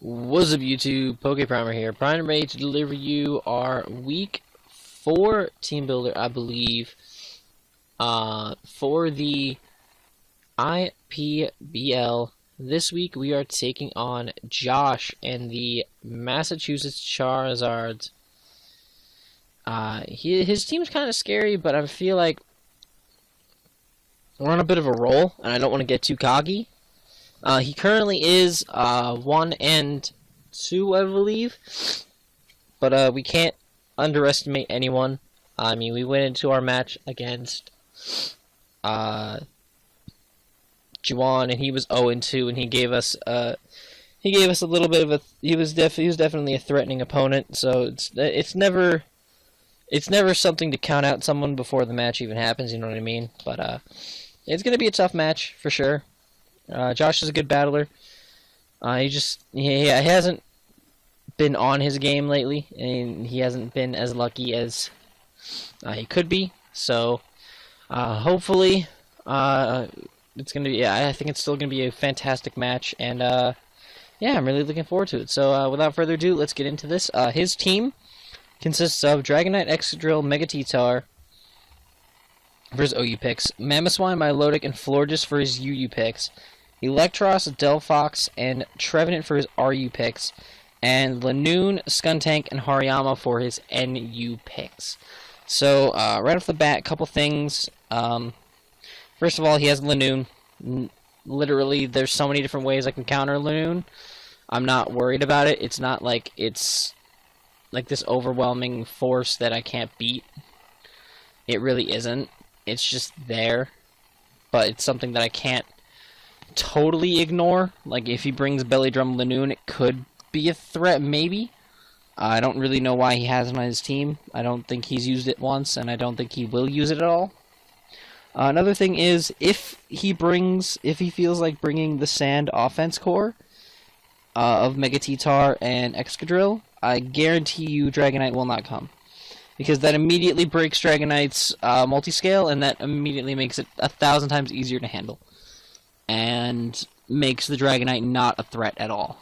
Wassup YouTube, PokePrimer here, primed and ready to deliver you our Week 4 team builder, I believe, for the IPBL. This week we are taking on Josh and the Massachusetts Charizards. His team's kind of scary, but I feel like we're on a bit of a roll, and I don't want to get too cocky. He currently is 1-2, I believe, but we can't underestimate anyone. I mean, we went into our match against Juwan, and he was 0-2, and he gave us a little bit of a. He was definitely a threatening opponent. So it's never something to count out someone before the match even happens. You know what I mean? But it's gonna be a tough match for sure. Josh is a good battler. He hasn't been on his game lately, and he hasn't been as lucky as he could be. So hopefully, it's gonna be. Yeah, I think it's still gonna be a fantastic match, and yeah, I'm really looking forward to it. So without further ado, let's get into this. His team consists of Dragonite, Excadrill, Megatitar for his OU picks, Mamoswine, Milotic, and Florges for his UU picks, Electros, Delphox, and Trevenant for his RU picks, and Lanoon, Skuntank, and Hariyama for his NU picks. So, right off the bat, a couple things. First of all, he has Lanoon. Literally, there's so many different ways I can counter Lanoon. I'm not worried about it. It's not like it's like this overwhelming force that I can't beat. It really isn't. It's just there, but it's something that I can't totally ignore. Like, if he brings Belly Drum Lanoon, it could be a threat, maybe. I don't really know why he has him on his team. I don't think he's used it once, and I don't think he will use it at all. Another thing is, if he feels like bringing the Sand offense core of Megatitar and Excadrill, I guarantee you Dragonite will not come. Because that immediately breaks Dragonite's multiscale, and that immediately makes it 1,000 times easier to handle. And makes the Dragonite not a threat at all.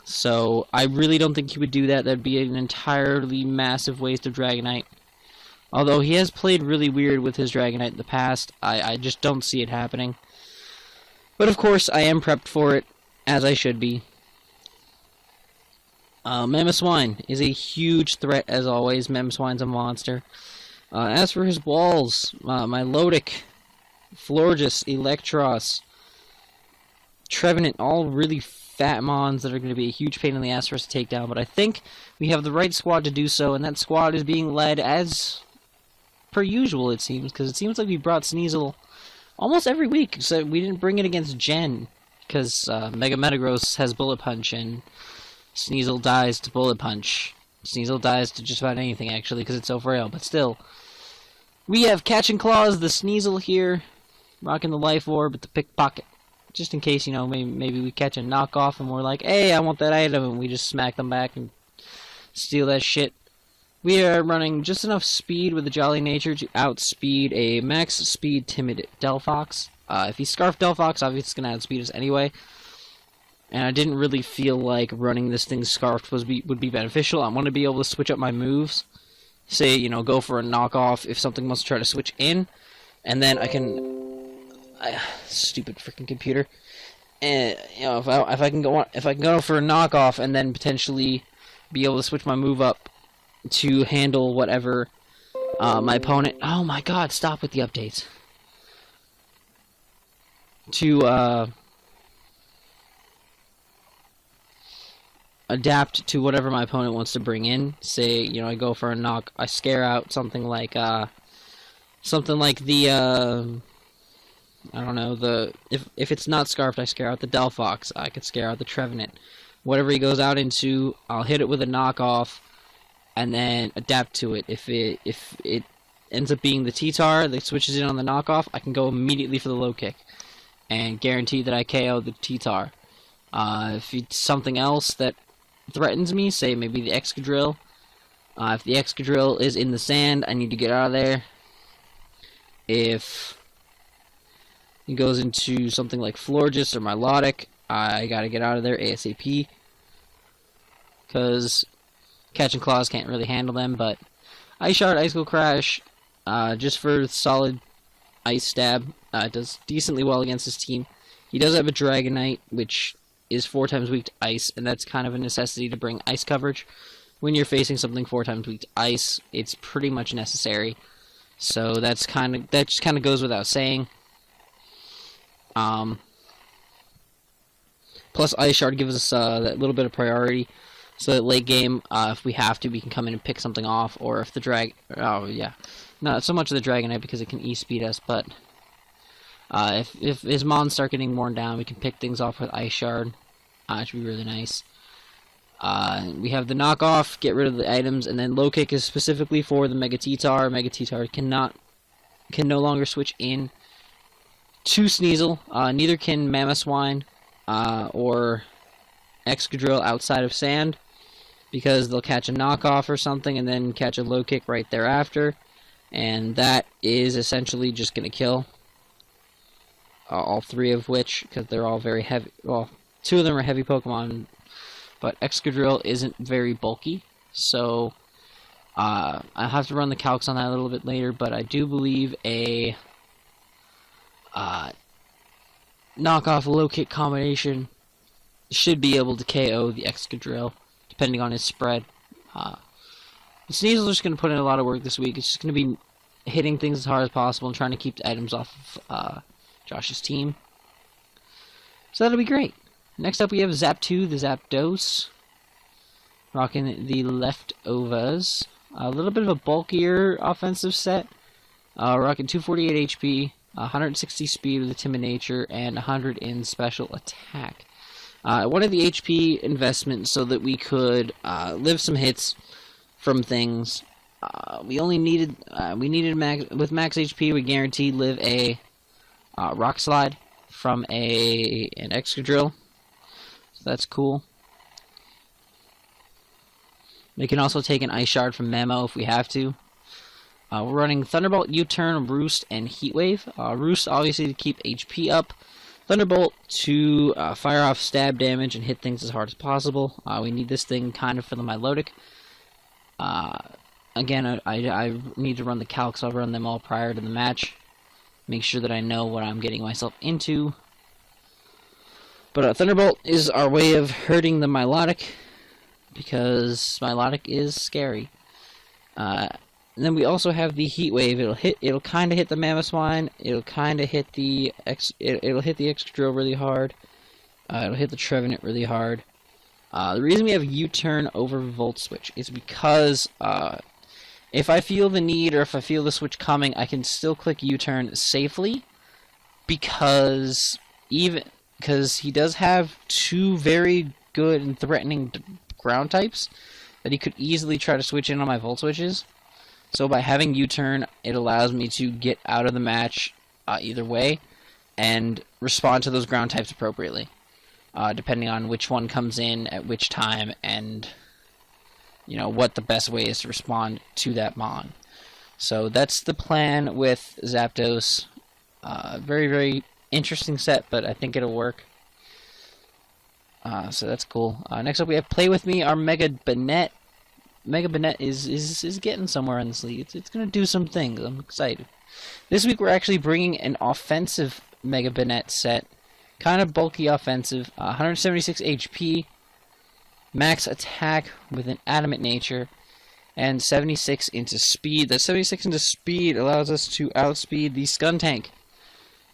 So, I really don't think he would do that. That would be an entirely massive waste of Dragonite. Although he has played really weird with his Dragonite in the past, I just don't see it happening. But of course, I am prepped for it, as I should be. Mamoswine is a huge threat, as always. Mamoswine's a monster. As for his walls, Milotic, Florges, Electros, Trevenant, all really fat mons that are going to be a huge pain in the ass for us to take down. But I think we have the right squad to do so, and that squad is being led as per usual, it seems. Because it seems like we brought Sneasel almost every week, so we didn't bring it against Jen. Because Mega Metagross has Bullet Punch, and Sneasel dies to Bullet Punch. Sneasel dies to just about anything, actually, because it's so frail. But still, we have Catching Claws, the Sneasel here, rocking the Life Orb with the Pickpocket. Just in case, you know, maybe we catch a knockoff and we're like, hey, I want that item, and we just smack them back and steal that shit. We are running just enough speed with the Jolly Nature to outspeed a max speed timid Delphox. If he Scarf Delphox, obviously it's going to outspeed us anyway. And I didn't really feel like running this thing Scarfed would be beneficial. I want to be able to switch up my moves. Say, you know, go for a knockoff if something wants to try to switch in. And then I can... stupid freaking computer. And, you know, if I can go for a knockoff and then potentially be able to switch my move up to handle whatever my opponent... Oh my god, stop with the updates. To, adapt to whatever my opponent wants to bring in. Say, you know, I go for a knock, I scare out something like the, I don't know, if it's not Scarfed, I scare out the Delphox, I could scare out the Trevenant. Whatever he goes out into, I'll hit it with a knockoff, and then adapt to it. If it ends up being the T-Tar that switches in on the knockoff, I can go immediately for the low kick, and guarantee that I KO the T-Tar. If it's something else that threatens me, say maybe the Excadrill. If the Excadrill is in the sand, I need to get out of there. If He goes into something like Florges or Milotic. I gotta get out of there ASAP, because Catching Claws can't really handle them. But Ice Shard, Icicle Crash, just for solid Ice Stab, does decently well against his team. He does have a Dragonite, which is 4 times weak to Ice, and that's kind of a necessity to bring Ice coverage. When you're facing something 4 times weak to Ice, it's pretty much necessary. So that just kind of goes without saying. Plus, Ice Shard gives us that little bit of priority, so that late game, if we have to, we can come in and pick something off. Or if the not so much of the Dragonite because it can E-speed us, but if his mons start getting worn down, we can pick things off with Ice Shard. It should be really nice. We have the knockoff, get rid of the items, and then low kick is specifically for the Mega T-Tar. Mega T-Tar can no longer switch in to Sneasel. Neither can Mamoswine or Excadrill outside of Sand, because they'll catch a knockoff or something and then catch a low kick right thereafter, and that is essentially just going to kill all 3 of which, because they're all very heavy. Well, 2 of them are heavy Pokemon, but Excadrill isn't very bulky, so I'll have to run the calcs on that a little bit later, but I do believe a knockoff low kick combination should be able to KO the Excadrill, depending on his spread. Sneasel's just going to put in a lot of work this week. It's just going to be hitting things as hard as possible and trying to keep the items off of Josh's team. So that'll be great. Next up we have Zapped, the Zapdos, rocking the Leftovers. A little bit of a bulkier offensive set, rocking 248 HP, 160 speed with a Timid Nature, and 100 in special attack. I wanted the HP investment so that we could live some hits from things. We needed with max HP, we guaranteed live a Rock Slide from an Excadrill. So that's cool. We can also take an Ice Shard from Memo if we have to. We're running Thunderbolt, U-Turn, Roost, and Heat Wave. Roost obviously to keep HP up. Thunderbolt to fire off stab damage and hit things as hard as possible. We need this thing kind of for the Milotic. Again, I need to run the calcs. I'll run them all prior to the match. Make sure that I know what I'm getting myself into. But Thunderbolt is our way of hurting the Milotic, because Milotic is scary. And then we also have the Heat Wave. It'll kind of hit the Mamoswine. It'll kind of hit the it'll hit the Excadrill really hard. It'll hit the Trevenant really hard. The reason we have U-Turn over Volt Switch is because if I feel the need, or if I feel the switch coming, I can still click U-Turn safely, because he does have 2 very good and threatening ground types that he could easily try to switch in on my Volt Switches. So by having U-Turn, it allows me to get out of the match either way and respond to those ground types appropriately, depending on which one comes in at which time, and what the best way is to respond to that mon. So that's the plan with Zapdos. Very, very interesting set, but I think it'll work. So that's cool. Next up we have Play With Me, our Mega Banette. Mega Banette is getting somewhere in this league. It's going to do some things. I'm excited. This week we're actually bringing an offensive Mega Banette set. Kind of bulky offensive. 176 HP. Max attack with an Adamant Nature. And 76 into speed. That 76 into speed allows us to outspeed the Skuntank.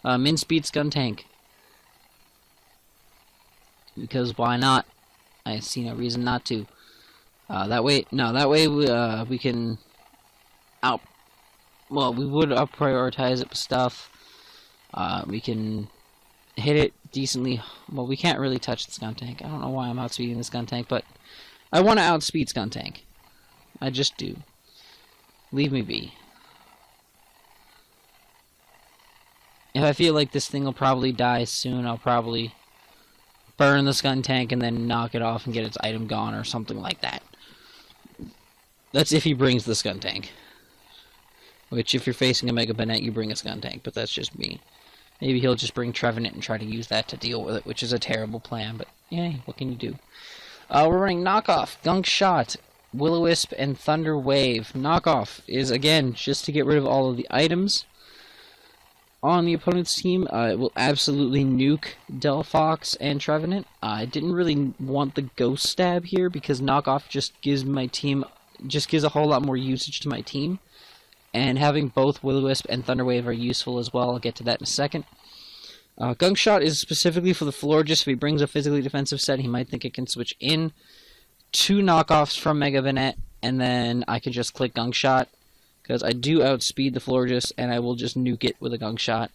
Min speed Skuntank. Because why not? I see no reason not to. That way we can we would prioritize it with stuff. We can hit it decently. Well, we can't really touch the Skuntank. I don't know why I'm outspeeding the Skuntank, but I want to outspeed Skuntank. I just do. Leave me be. If I feel like this thing will probably die soon, I'll probably burn the Skuntank and then knock it off and get its item gone or something like that. That's if he brings the Skuntank. Which, if you're facing a Mega Banette, you bring a Skuntank, but that's just me. Maybe he'll just bring Trevenant and try to use that to deal with it, which is a terrible plan, but yeah, what can you do? We're running Knockoff, Gunk Shot, Will-O-Wisp, and Thunder Wave. Knockoff is, again, just to get rid of all of the items on the opponent's team. It will absolutely nuke Delphox and Trevenant. I didn't really want the Ghost Stab here because Knockoff just gives a whole lot more usage to my team. And having both Will-O-Wisp and Thunder Wave are useful as well. I'll get to that in a second. Gunk Shot is specifically for the Florges. If he brings a physically defensive set, he might think it can switch in 2 knockoffs from Mega Banette, and then I can just click Gunk Shot, because I do outspeed the Florges, and I will just nuke it with a Gunk Shot.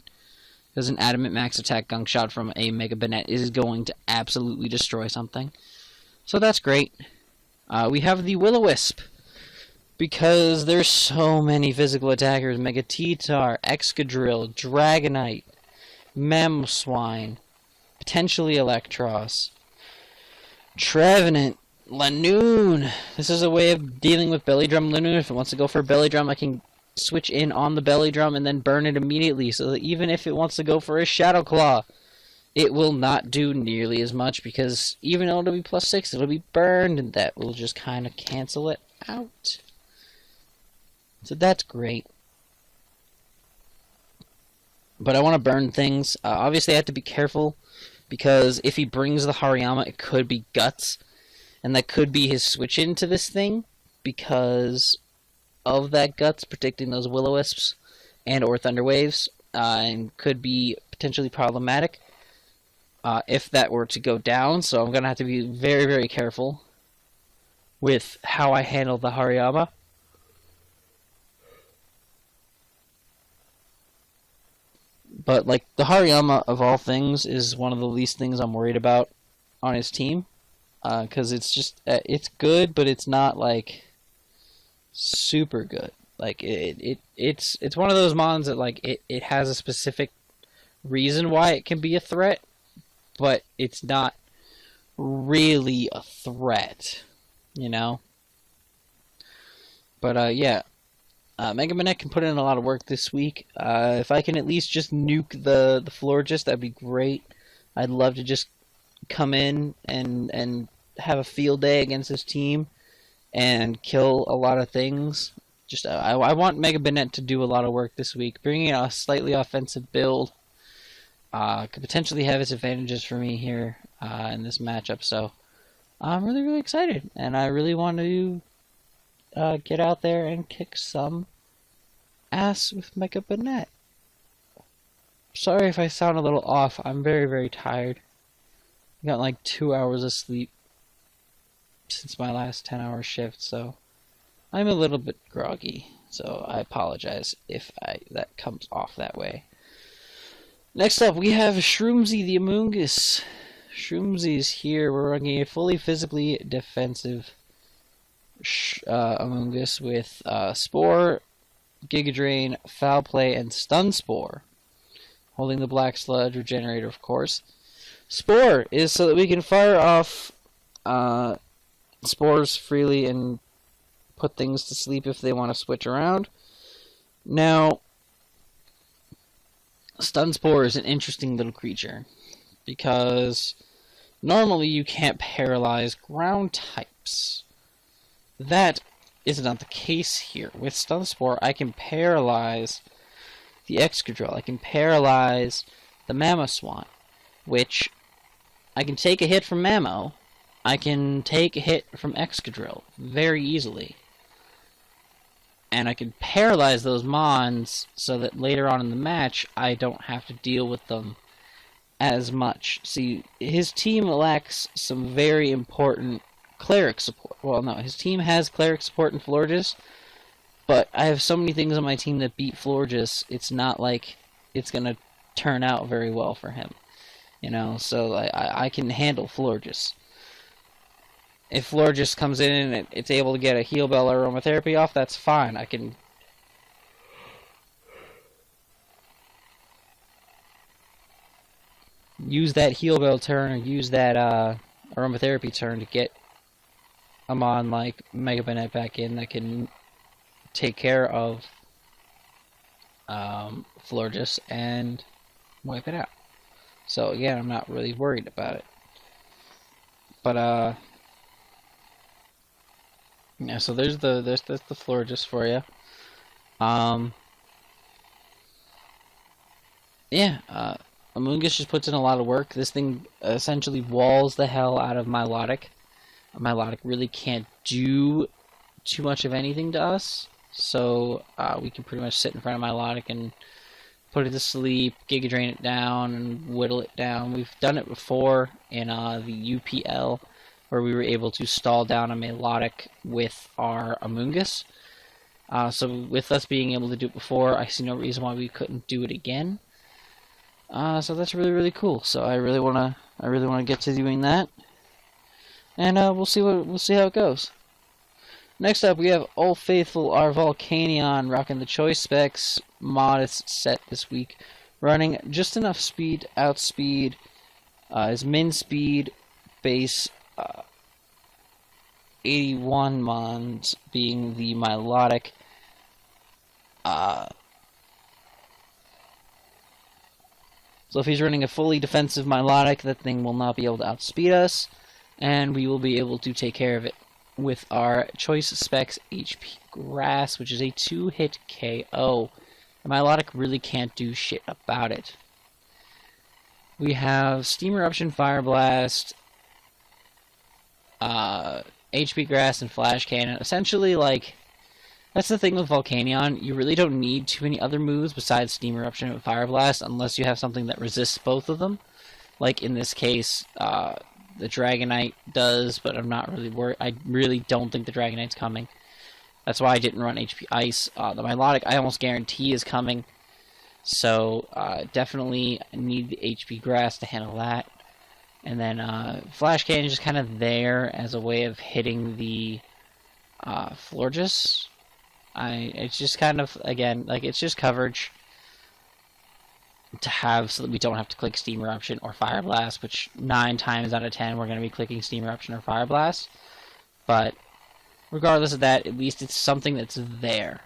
Because an Adamant Max Attack Gunk Shot from a Mega Banette is going to absolutely destroy something. So that's great. We have the Will-O-Wisp, because there's so many physical attackers. Mega T-Tar, Excadrill, Dragonite, Mamoswine, potentially Electros, Trevenant, Lanoon. This is a way of dealing with Belly Drum Lanoon. If it wants to go for a Belly Drum, I can switch in on the Belly Drum and then burn it immediately, so that even if it wants to go for a Shadow Claw, it will not do nearly as much, because even though it'll be +6, it'll be burned, and that will just kind of cancel it out. So that's great. But I want to burn things. Obviously, I have to be careful, because if he brings the Hariyama, it could be Guts. And that could be his switch into this thing, because of that Guts predicting those Will-O-Wisps and or Thunder Waves, and could be potentially problematic if that were to go down. So I'm going to have to be very, very careful with how I handle the Hariyama. But, like, the Hariyama, of all things, is one of the least things I'm worried about on his team. Because it's just, it's good, but it's not, like, super good. Like, it's one of those mons that, like, it has a specific reason why it can be a threat, but it's not really a threat, you know? But, yeah. Mega Banette can put in a lot of work this week. If I can at least just nuke the Florges, that'd be great. I'd love to just come in and have a field day against this team and kill a lot of things. Just I want Mega Banette to do a lot of work this week. Bringing a slightly offensive build could potentially have its advantages for me here in this matchup. So I'm really, really excited, and I really want to get out there and kick some ass with Mega Banette. Sorry if I sound a little off. I'm very, very tired. I got like 2 hours of sleep since my last 10-hour shift, so I'm a little bit groggy. So I apologize if that comes off that way. Next up, we have Shroomzy the Amoonguss. Shroomzy's here. We're running a fully physically defensive Amoonguss with Spore, Giga Drain, Foul Play, and Stun Spore. Holding the Black Sludge Regenerator, of course. Spore is so that we can fire off spores freely and put things to sleep if they want to switch around. Now, Stun Spore is an interesting little creature, because normally you can't paralyze ground types. That is not the case here. With Stun Spore, I can paralyze the Excadrill. I can paralyze the Mamoswine, which I can take a hit from Mamo. I can take a hit from Excadrill very easily. And I can paralyze those Mons so that later on in the match, I don't have to deal with them as much. See, his team lacks some very important Cleric support. Well, no, his team has Cleric support and Florges, but I have so many things on my team that beat Florges, it's not like it's going to turn out very well for him. You know, so I can handle Florges. If Florges comes in and it's able to get a Heal Bell or Aromatherapy off, that's fine. I can use that Heal Bell turn or use that Aromatherapy turn to get a mon like Mega Banette back in that can take care of Florges and wipe it out. So again, I'm not really worried about it. But yeah. So there's the floor just for you. Yeah. Amoonguss just puts in a lot of work. This thing essentially walls the hell out of Milotic. Milotic really can't do too much of anything to us, so we can pretty much sit in front of Milotic and put it to sleep, Giga Drain it down, and whittle it down. We've done it before in the UPL, where we were able to stall down a Milotic with our Amoonguss. So with us being able to do it before, I see no reason why we couldn't do it again. So that's really, really cool. So I really wanna get to doing that, and we'll see how it goes. Next up, we have Old Faithful, our Volcanion, rocking the Choice Specs modest set this week, running just enough speed, outspeed, his min speed, base 81 mons being the Milotic. So if he's running a fully defensive Milotic, that thing will not be able to outspeed us, and we will be able to take care of it with our Choice Specs HP Grass, which is a 2-hit KO. The Milotic really can't do shit about it. We have Steam Eruption, Fire Blast, HP Grass, and Flash Cannon. Essentially, like, that's the thing with Volcanion. You really don't need too many other moves besides Steam Eruption and Fire Blast unless you have something that resists both of them. Like in this case, the Dragonite does, but I'm not really worried. I really don't think the Dragonite's coming. That's why I didn't run HP Ice. The Milotic, I almost guarantee, is coming. So, definitely need the HP Grass to handle that. And then, Flash Cannon is just kind of there as a way of hitting the Florges. It's just kind of, again, like, it's just coverage to have so that we don't have to click Steam Eruption or Fire Blast, which 9 times out of 10 we're going to be clicking Steam Eruption or Fire Blast. But regardless of that, at least it's something that's there,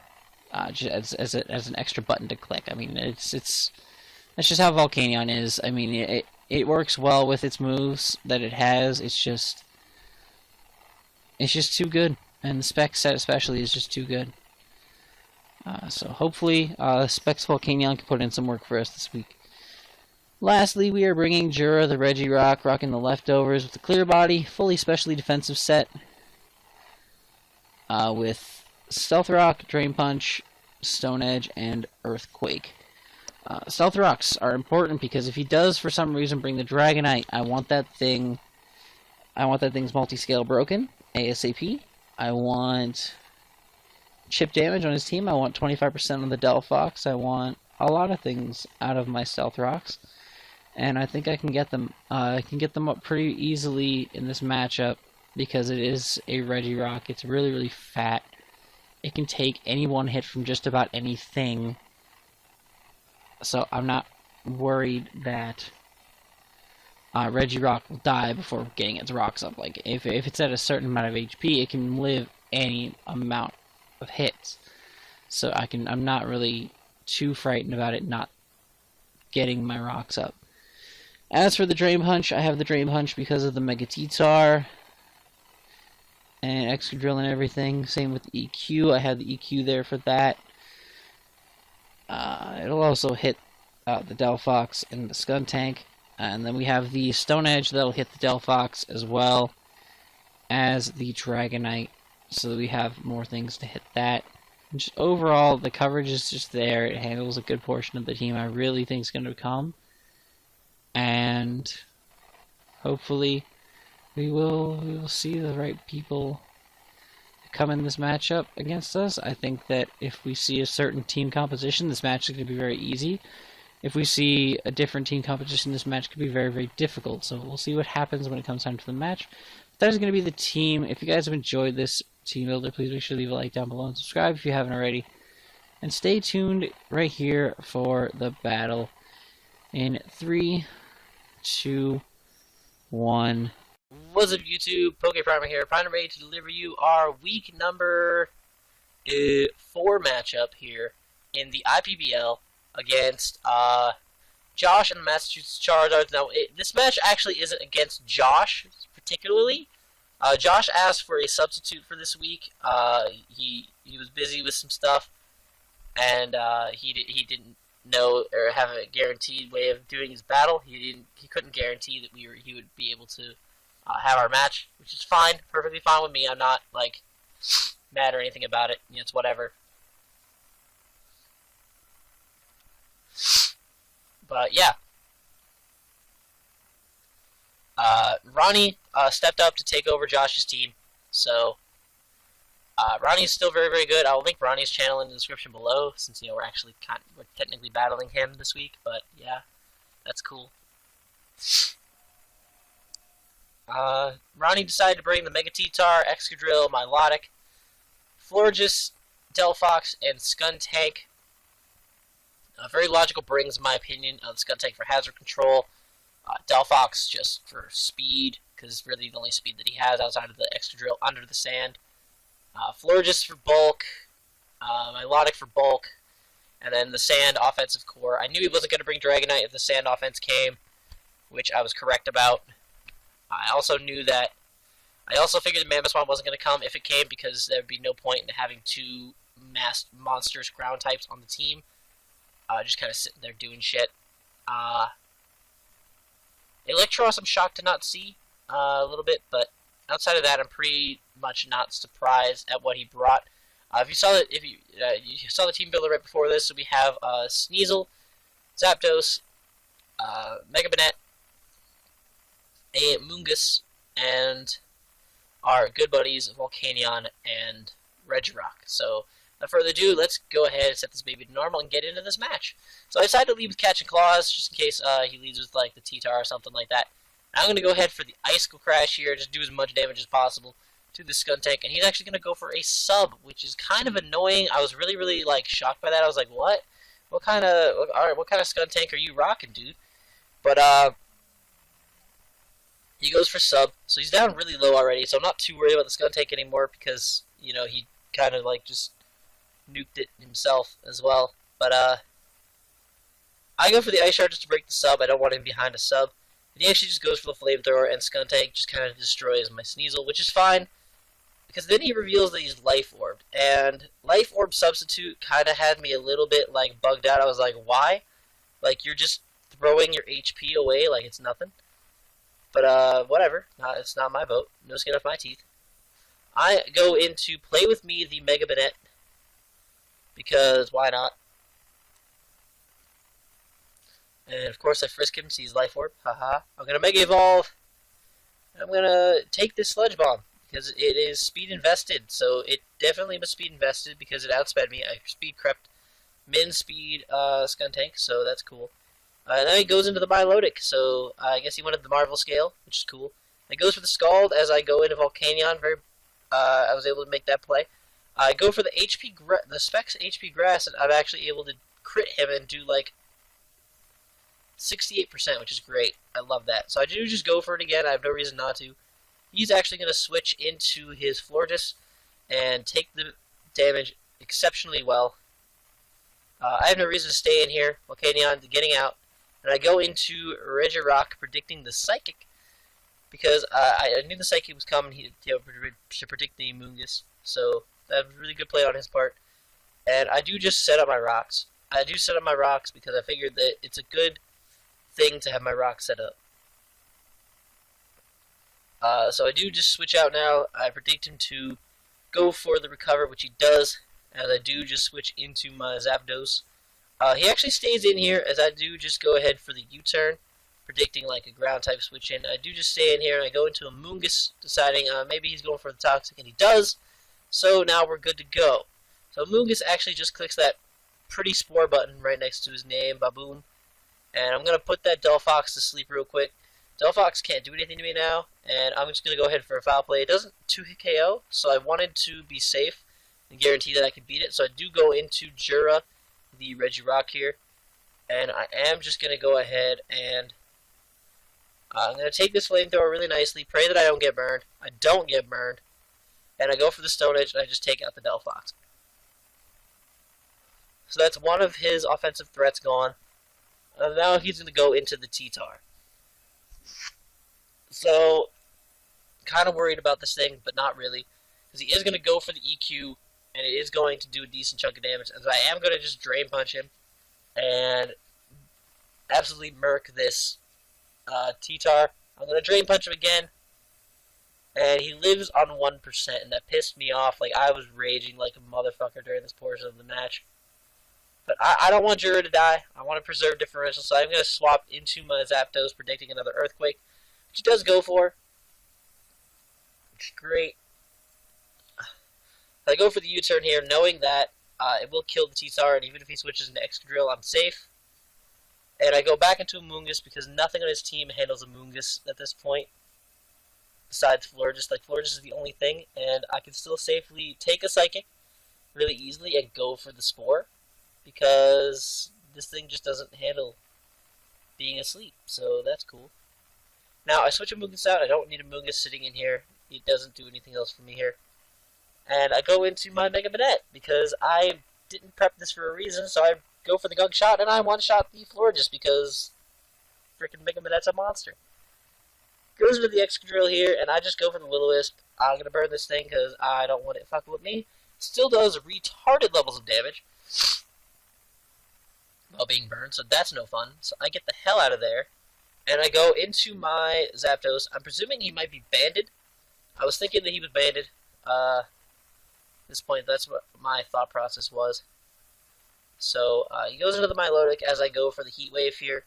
just as an extra button to click. I mean, that's just how Volcanion is. I mean, it works well with its moves that it has. It's just too good, and the spec set especially is just too good. So hopefully, Specs Volcanion can put in some work for us this week. Lastly, we are bringing Jura the Regirock, rocking the leftovers with the clear body, fully specially defensive set, with Stealth Rock, Drain Punch, Stone Edge, and Earthquake. Stealth Rocks are important because if he does for some reason bring the Dragonite, I want that thing's multi-scale broken ASAP. I want chip damage on his team. I want 25% on the Delphox. I want a lot of things out of my Stealth Rocks, and I think I can get them. I can get them up pretty easily in this matchup because it is a Regirock. It's really, really fat. It can take any one hit from just about anything, so I'm not worried that Regirock will die before getting its rocks up. Like, if it's at a certain amount of HP, it can live any amount of hits. So I'm not really too frightened about it not getting my rocks up. As for the Drain Punch, I have the Drain Punch because of the Mega T-Tar and Excadrill and everything. Same with the EQ. I have the EQ there for that. It'll also hit the Delphox and the Skuntank. And then we have the Stone Edge that'll hit the Delphox as well as the Dragonite. So we have more things to hit that. And just overall, the coverage is just there. It handles a good portion of the team I really think is going to come. And hopefully we will see the right people come in this matchup against us. I think that if we see a certain team composition, this match is going to be very easy. If we see a different team composition, this match could be very, very difficult. So we'll see what happens when it comes time to the match. That is going to be the team. If you guys have enjoyed this team builder, please make sure to leave a like down below and subscribe if you haven't already. And stay tuned right here for the battle in 3, 2, 1. What's up, YouTube? PokePrimer here, finally ready to deliver you our week number 4 matchup here in the IPBL against Josh and the Massachusetts Charizards. Now, this match actually isn't against Josh particularly. Josh asked for a substitute for this week. He was busy with some stuff, and he didn't know or have a guaranteed way of doing his battle. He couldn't guarantee that he would be able to have our match, which is fine, perfectly fine with me. I'm not like mad or anything about it. It's whatever. But yeah, Ronnie stepped up to take over Josh's team. So Ronnie's still very, very good. I will link Ronnie's channel in the description below, since we're actually we're technically battling him this week. But yeah, that's cool. Ronnie decided to bring the Mega T-Tar, Excadrill, Milotic, Florges, Delphox, and Skuntank. Very logical brings, in my opinion. Skuntank for hazard control. Delphox just for speed, because really the only speed that he has outside of the Excadrill under the sand. Florges for bulk. Milotic for bulk. And then the sand offensive core. I knew he wasn't going to bring Dragonite if the sand offense came, which I was correct about. I also figured the Mamoswine wasn't going to come if it came, because there would be no point in having two monstrous ground types on the team. Just kind of sitting there doing shit. Electros, I'm shocked to not see a little bit, but outside of that, I'm pretty much not surprised at what he brought. If you saw the team builder right before this, so we have Sneasel, Zapdos, Mega Banette, a Mungus, and our good buddies Volcanion and Regirock. So, without further ado, let's go ahead and set this baby to normal and get into this match. So I decided to lead with Catch and Claws, just in case he leads with like the T-Tar or something like that. I'm going to go ahead for the Icicle Crash here, just do as much damage as possible to the Skuntank, and he's actually going to go for a sub, which is kind of annoying. I was really, really like shocked by that. I was like, what? What kind of Skuntank are you rocking, dude? But he goes for sub, so he's down really low already, so I'm not too worried about the Skuntank anymore, because, he kind of like just nuked it himself as well. But I go for the Ice Shard just to break the sub. I don't want him behind a sub. And he actually just goes for the Flamethrower, and Skuntank just kind of destroys my Sneasel, which is fine, because then he reveals that he's Life Orbed. And Life Orb Substitute kind of had me a little bit like bugged out. I was like, why? Like, you're just throwing your HP away like it's nothing. But whatever. It's not my vote. No skin off my teeth. I go into Play With Me, the Mega Banette, because why not? And of course I frisk him, sees Life Orb. Haha. I'm going to Mega Evolve. I'm going to take this Sludge Bomb, because it is speed invested. So it definitely was speed invested, because it outsped me. I speed crept min speed Skuntank, so that's cool. And then he goes into the Milotic, so I guess he wanted the Marvel Scale, which is cool. It goes for the Scald as I go into Volcanion. I was able to make that play. I go for the Specs HP Grass, and I'm actually able to crit him and do like 68%, which is great. I love that. So I do just go for it again. I have no reason not to. He's actually going to switch into his Florges and take the damage exceptionally well. I have no reason to stay in here. Volcanion getting out. And I go into Regirock predicting the Psychic, because I knew the Psychic was coming to predict the Mungus. So that was a really good play on his part. And I do just set up my rocks. I do set up my rocks because I figured that it's a good thing to have my rocks set up. So I do just switch out now. I predict him to go for the Recover, which he does, as I do just switch into my Zapdos. He actually stays in here, as I do just go ahead for the U-turn, predicting like a ground type switch in. I do just stay in here, and I go into a Mungus, deciding maybe he's going for the Toxic, and he does. So now we're good to go. So Mungus actually just clicks that pretty Spore button right next to his name, Baboom. And I'm going to put that Delphox to sleep real quick. Delphox can't do anything to me now, and I'm just going to go ahead for a Foul Play. It doesn't 2-hit KO, so I wanted to be safe and guarantee that I could beat it. So I do go into Jura, the Regirock here, and I am just going to go ahead and I'm going to take this Flamethrower really nicely, pray that I don't get burned. I don't get burned, and I go for the Stone Edge, and I just take out the Delphox. So that's one of his offensive threats gone. Now he's going to go into the T-Tar. So, kind of worried about this thing, but not really. Because he is going to go for the EQ, and it is going to do a decent chunk of damage. And so I am going to just Drain Punch him, and absolutely murk this T-Tar. I'm going to Drain Punch him again, and he lives on 1%, and that pissed me off. Like, I was raging like a motherfucker during this portion of the match. But I don't want Jura to die. I want to preserve differential, so I'm going to swap into my Zapdos, predicting another Earthquake, which he does go for, which is great. I go for the U-turn here, knowing that it will kill the T-Tar, and even if he switches into Excadrill, I'm safe. And I go back into Amoonguss because nothing on his team handles Amoonguss at this point, besides Florges. Like, Florges is the only thing, and I can still safely take a Psychic really easily and go for the Spore, because this thing just doesn't handle being asleep, so that's cool. Now, I switch Amoonguss out. I don't need Amoonguss sitting in here. It doesn't do anything else for me here. And I go into my Mega Manette, because I didn't prep this for a reason, so I go for the Gunk Shot, and I one-shot the Florges, because freaking Mega Manette's a monster. Goes into the Excadrill here, and I just go for the Will-O-Wisp. I'm going to burn this thing, because I don't want it fucking with me. Still does retarded levels of damage while being burned, so that's no fun. So I get the hell out of there, and I go into my Zapdos. I'm presuming he might be banded. I was thinking that he was banded. At this point, that's what my thought process was. So he goes into the Milotic as I go for the Heat Wave here,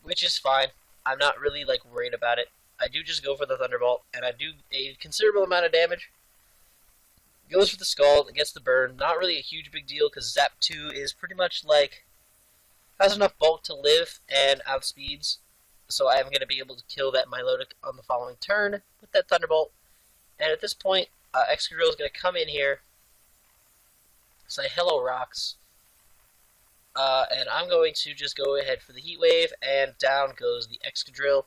which is fine. I'm not really like worried about it. I do just go for the Thunderbolt, and I do a considerable amount of damage. Goes for the Scald, gets the burn. Not really a huge big deal, because Zap 2 is pretty much like, has enough bulk to live and outspeeds. So I am going to be able to kill that Milotic on the following turn with that Thunderbolt. And at this point, Excadrill is going to come in here, say hello rocks, and I'm going to just go ahead for the Heat Wave, and down goes the Excadrill.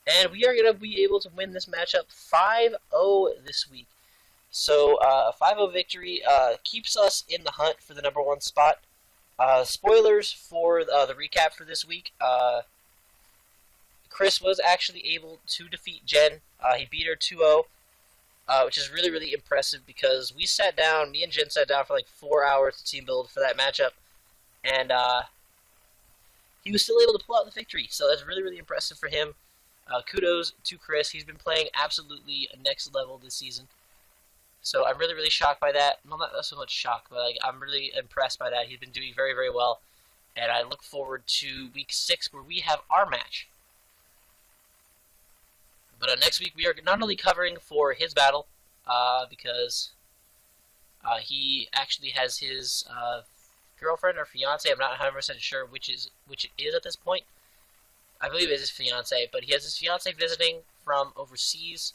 And we are going to be able to win this matchup 5-0 this week. So, 5-0 victory keeps us in the hunt for the #1 spot. Spoilers for the recap for this week. Chris was actually able to defeat Jen. He beat her 2-0, which is really, really impressive, because we sat down, me and Jen sat down for like 4 hours to team build for that matchup, and he was still able to pull out the victory, so that's really, really impressive for him. Kudos to Chris. He's been playing absolutely next level this season. So I'm really, really shocked by that. Well, not so much shocked, but like, I'm really impressed by that. He's been doing very, very well. And I look forward to week 6, where we have our match. But next week we are not only covering for his battle, because he actually has his girlfriend or fiance. I'm not 100% sure which it is at this point. I believe it is his fiance, but he has his fiance visiting from overseas.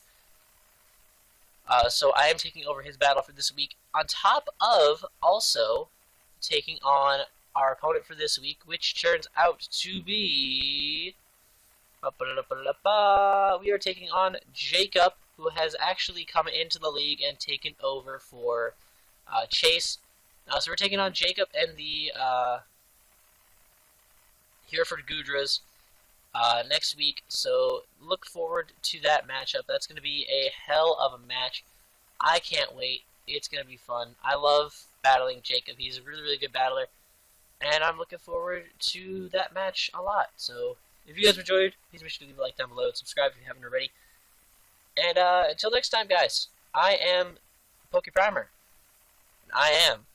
So I am taking over his battle for this week, on top of also taking on our opponent for this week, which turns out to be... we are taking on Jacob, who has actually come into the league and taken over for Chase. So we're taking on Jacob and the Hereford Gudras next week, so look forward to that matchup. That's going to be a hell of a match. I can't wait. It's going to be fun. I love battling Jacob. He's a really, really good battler, and I'm looking forward to that match a lot. So if you guys enjoyed, please make sure to leave a like down below and subscribe if you haven't already. And until next time, guys, I am PokePrimer, and I am